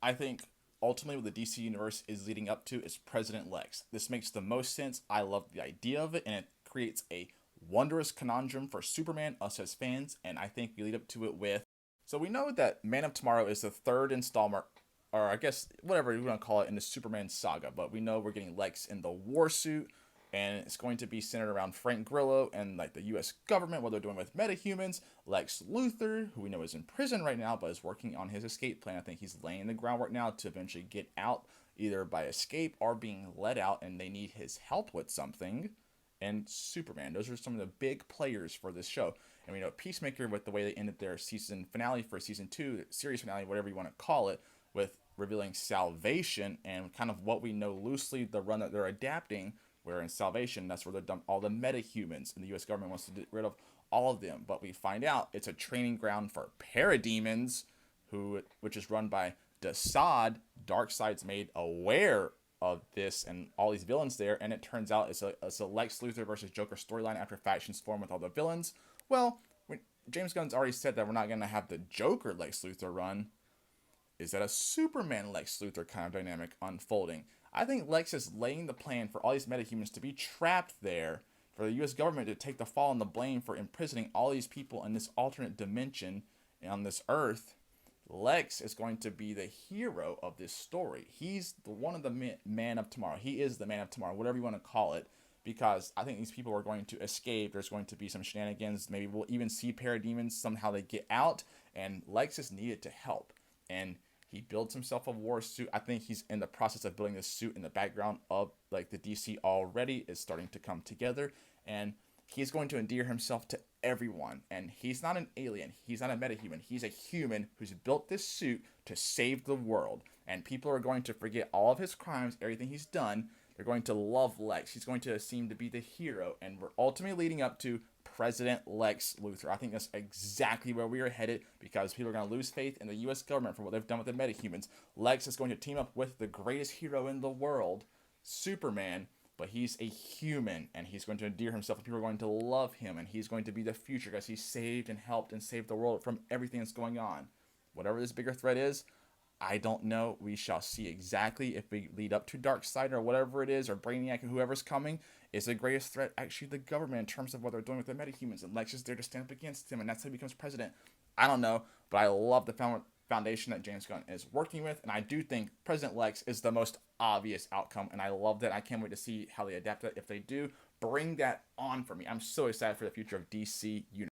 I think ultimately what the DC universe is leading up to is President Lex. This makes the most sense. I love the idea of it, and it creates a wondrous conundrum for Superman, us as fans, and I think we lead up to it with. So we know that Man of Tomorrow is the third installment, or I guess whatever you want to call it, in the Superman saga. But we know we're getting Lex in the war suit, and it's going to be centered around Frank Grillo and like the U.S. government, what they're doing with metahumans. Lex Luthor, who we know is in prison right now, but is working on his escape plan. I think he's laying the groundwork now to eventually get out, either by escape or being let out, and they need his help with something. And Superman. Those are some of the big players for this show. And we know Peacemaker, with the way they ended their season finale for season two, series finale, whatever you want to call it, with revealing Salvation and kind of what we know loosely the run that they're adapting. Where in Salvation, that's where they dump all the metahumans, and the U.S. government wants to get rid of all of them. But we find out it's a training ground for parademons, which is run by Desaad. Darkseid's made aware of this and all these villains there, and it turns out it's a Lex Luthor versus Joker storyline after factions form with all the villains. Well, James Gunn's already said that we're not going to have the Joker Lex Luthor run. Is that a Superman Lex Luthor kind of dynamic unfolding? I think Lex is laying the plan for all these metahumans to be trapped there, for the U.S. government to take the fall and the blame for imprisoning all these people in this alternate dimension on this Earth. Lex is going to be the hero of this story. He's one of the man of tomorrow. He is the man of tomorrow, whatever you want to call it, because I think these people are going to escape. There's going to be some shenanigans. Maybe we'll even see parademons. Somehow they get out, and Lex is needed to help. And he builds himself a war suit. I think he's in the process of building this suit in the background of like the DC already is starting to come together, and he's going to endear himself to everyone. And he's not an alien. He's not a metahuman. He's a human who's built this suit to save the world. And people are going to forget all of his crimes, everything he's done. They're going to love Lex. He's going to seem to be the hero, and we're ultimately leading up to President Lex Luthor. I think that's exactly where we are headed, because people are going to lose faith in the U.S. government for what they've done with the metahumans. Lex is going to team up with the greatest hero in the world, Superman, but he's a human, and he's going to endear himself, and people are going to love him, and he's going to be the future because he saved and helped and saved the world from everything that's going on. Whatever this bigger threat is, I don't know. We shall see exactly if we lead up to Darkseid or whatever it is, or Brainiac or whoever's coming. Is the greatest threat actually the government in terms of what they're doing with the metahumans? And Lex is there to stand up against him, and that's how he becomes president. I don't know, but I love the foundation that James Gunn is working with, and I do think President Lex is the most obvious outcome, and I love that. I can't wait to see how they adapt it. If they do, bring that on for me. I'm so excited for the future of DC Universe.